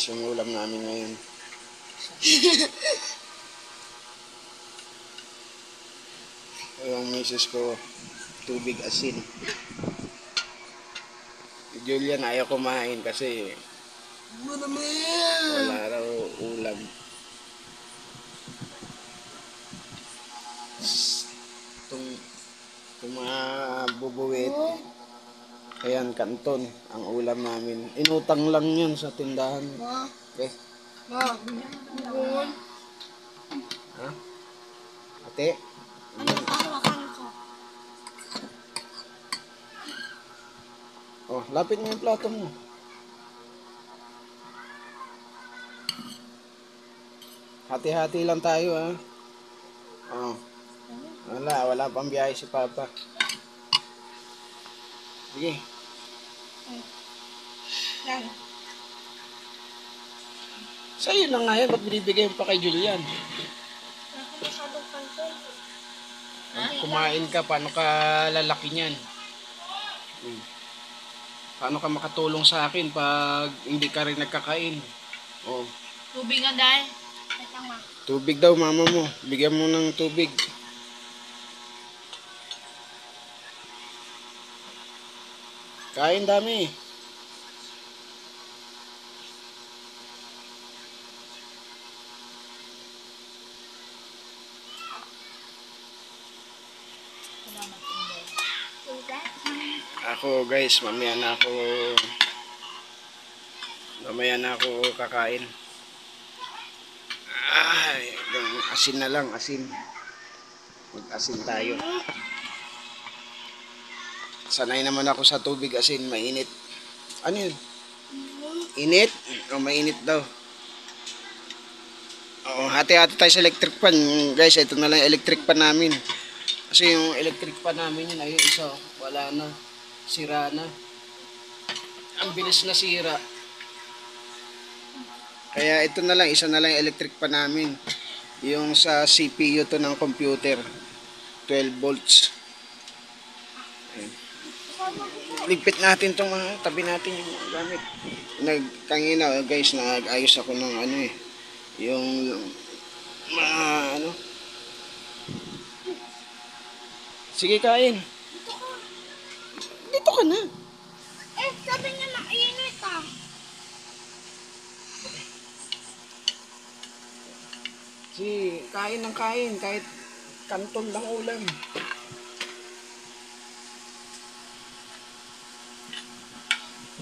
guys yung ulam namin ngayon. Yung misis ko, tubig asin. Julian ayaw kumain kasi wala raw ulam. Itong mga bubuwit, ayan, kanton ang ulam namin. Inutang lang yan sa tindahan. Okay. Ha? Ate? Oh, lapit mo yung plato mo. Hati-hati lang tayo, ha. Oh. Wala pang biyahe si Papa. Sige. Sa'yo lang nga yan, ba't binibigay mo pa kay Julian? Kumain ka, paano ka lalaki niyan? Paano ka makatulong sa akin pag hindi ka rin nagkakain? Oh. Tubig nga dahil. Tubig daw mama mo. Bigyan mo ng tubig. Kain dami. Ako guys, mamaya na ako kakain. Ay, asin na lang, asin. Mag-asin tayo. Sanay naman ako sa tubig asin, mainit. Ano yun? Init? O, mainit daw. Oo, hati-hati tayo sa electric pan. Guys, ito na lang electric pan namin. Kasi yung electric pan namin yun, ayun, isa, wala na. Sira na. Ang bilis na sira. Kaya ito na lang, isa na lang electric pan namin. Yung sa CPU to ng computer. 12 volts. Ayun. Ligpit natin itong tabi natin yung gamit. Kanina guys, nag-ayos ako ng ano eh. Yung ano. Sige, kain. Dito ka na. Eh, sabi niya mainit ah. Sige, kain ng kain. Kahit kanton lang ulam.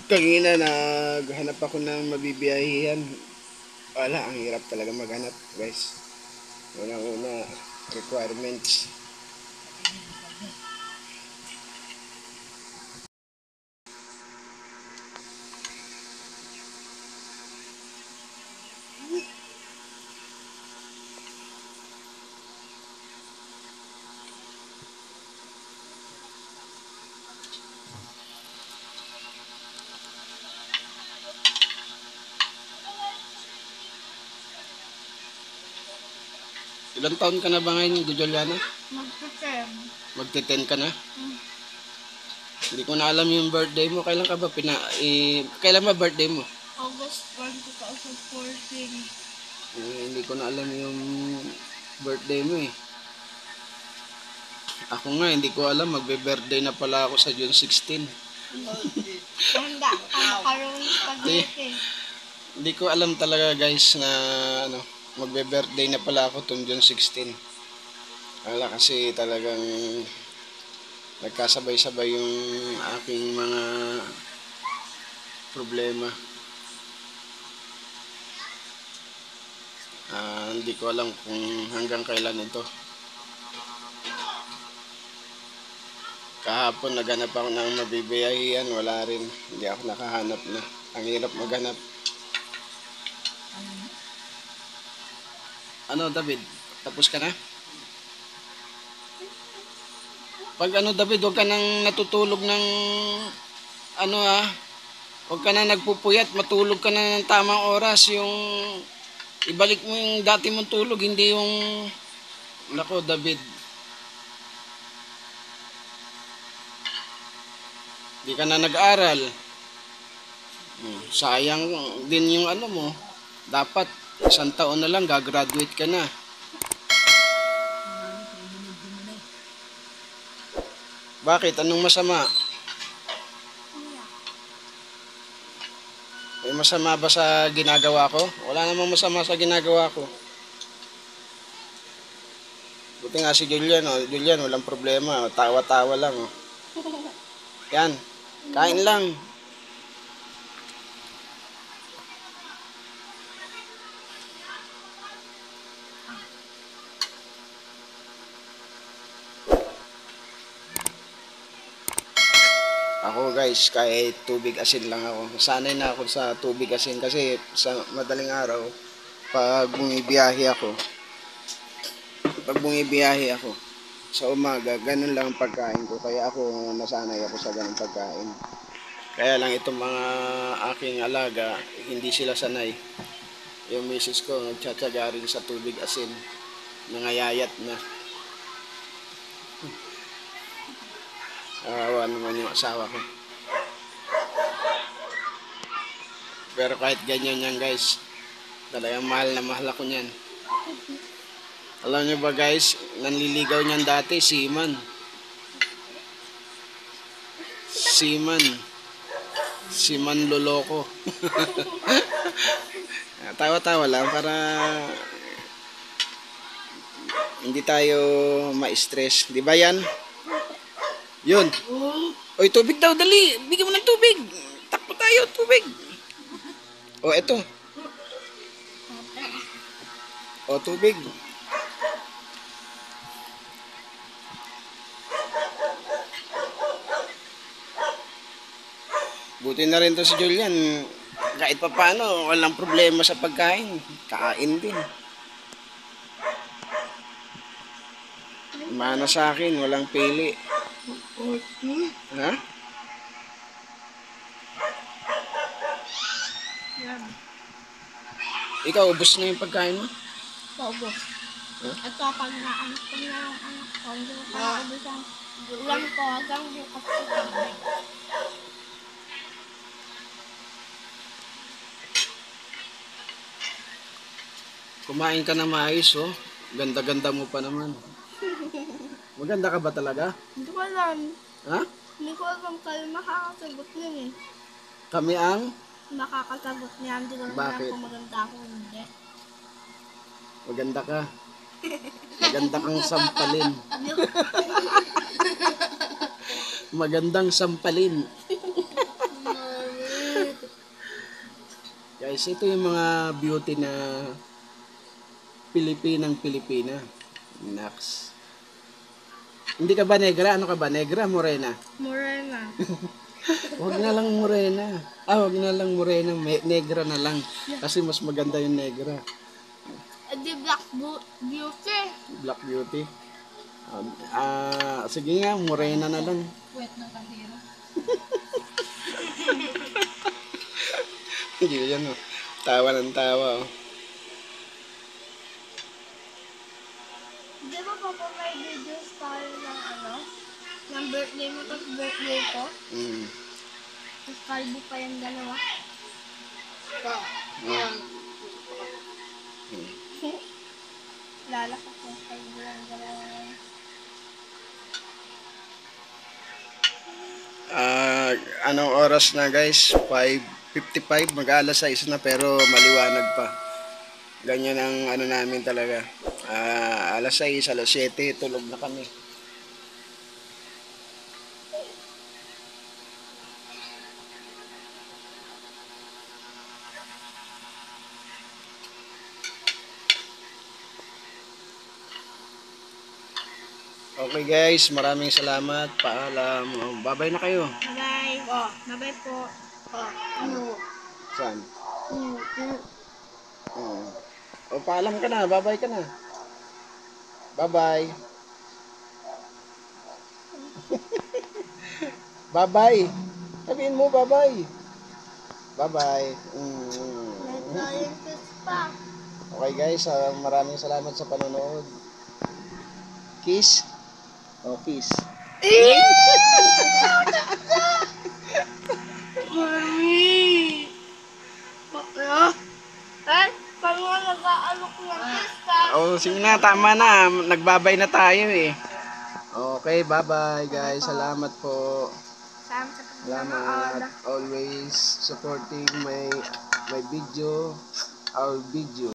Kanina naghanap ako ng mabibiyahihan. Wala, ang hirap talaga maghanap guys. Una requirements. Ilang taon ka na ba ngayon, Juliana? Magpapem. Magte-10 ka na? Hindi ko na alam yung birthday mo. Kailan ka ba kailan ba birthday mo? August 1, 2014. Hindi ko na alam yung birthday mo eh. Ako nga, hindi ko alam. Magbe-birthday na pala ako sa June 16. Handa ka makaroon spaghetti. Hindi ko alam talaga guys na magbe-birthday na pala ako tong June 16. Wala kasi talagang nagkasabay-sabay yung aking mga problema. Hindi ko alam kung hanggang kailan ito. Kahapon naghanap ako ng mabibiyahian, wala rin. Hindi ako nakahanap na. Ang hirap maghanap. Ano, David? Tapos ka na? Pag David, huwag ka nang natutulog ng huwag ka nang nagpupuyat, matulog ka na ng tamang oras. Yung ibalik mo yung dati mong tulog, hindi yung nako, David. Hindi ka na nag-aral. Sayang din yung ano mo. Dapat 1 taon na lang gagraduate ka na. Bakit? Anong masama? May masama ba sa ginagawa ko? Wala namang masama sa ginagawa ko. Buti nga si Julian, oh. Julian, walang problema. Tawa-tawa lang, oh. Yan. Kain lang. Ako guys, kahit tubig asin lang ako. Sanay na ako sa tubig asin kasi sa madaling araw, pag bumibiyahe ako, sa umaga, ganun lang ang pagkain ko. Kaya ako nasanay ako sa ganung pagkain. Kaya lang itong mga aking alaga, hindi sila sanay. Yung misis ko, nagtsatsaga rin sa tubig asin. Nangayayat na. Awa naman yung asawa ko. Pero kahit ganyan yan guys, talagang mahal na mahal ako niyan. Alam niyo ba guys, nanliligaw niyan dati, Seaman. Seaman loloko. Tawa-tawa lang para hindi tayo ma-stress. Di ba yan? Yun. Oy, tubig daw, dali. Bigyan mo ng tubig. Takbo tayo, tubig. O, eto. O, tubig. Buti na rin to si Julian. Kahit pa paano, walang problema sa pagkain. Kain din. Mana sa akin, walang pili. Ha? Yan. Ikaw, ubos na yung pagkain mo? Paubos. Huh? Ito, pag naanak ko na yung anak ko, hindi ko pa naubos ang ulam ko hanggang bukas ko kami. Kumain ka na maayos, oh. Ganda-ganda mo pa naman. Maganda ka ba talaga? Hindi ko alam. Ha? Hindi ko alam kayo makakasagot niyan eh. Kami ang Makakasagot niya. Hindi ko alam Bakit? kung maganda ako o hindi. maganda ka. Maganda kang sampalin. Magandang sampalin. Guys, ito yung mga beauty na Pilipinang-Pilipina. Naks. Hindi ka ba negra? Ano ka ba? Negra, morena? Morena. Huwag na lang morena. Huwag na lang morena. Negra na lang. Kasi mas maganda yung negra. Di black beauty. Black beauty. Sige nga, morena na lang. Wet ng kandila. Hindi yan, oh. Tawa ng tawa, oh. Di ba papa may videos tayo ng ano? Ng birthday mo tapos birthday ko? Mm. Tapos kalbo pa yung dalawa. Lalaki ko kalbo yung dalawa. Anong oras na guys? 5:55, mag-alas 6 na pero maliwanag pa. Ganyan ang ano namin talaga. Alas 6, alas 7, tulog na kami. Okay guys, maraming salamat. Paalam. Bye-bye na kayo. Bye-bye. Bye-bye po. Saan? Paalam ka na. Bye-bye ka na. Bye-bye. Bye-bye. Sabihin mo bye-bye. Bye-bye. Nag-scientist pa. Okay guys, maraming salamat sa panonood. Kiss. Kiss. Mami! nag-aalok ng pista. Oh, sige na, tama na. Nagbabay na tayo eh. Okay, bye-bye guys. Salamat po. Salamat Salamat. Always supporting my video, our video.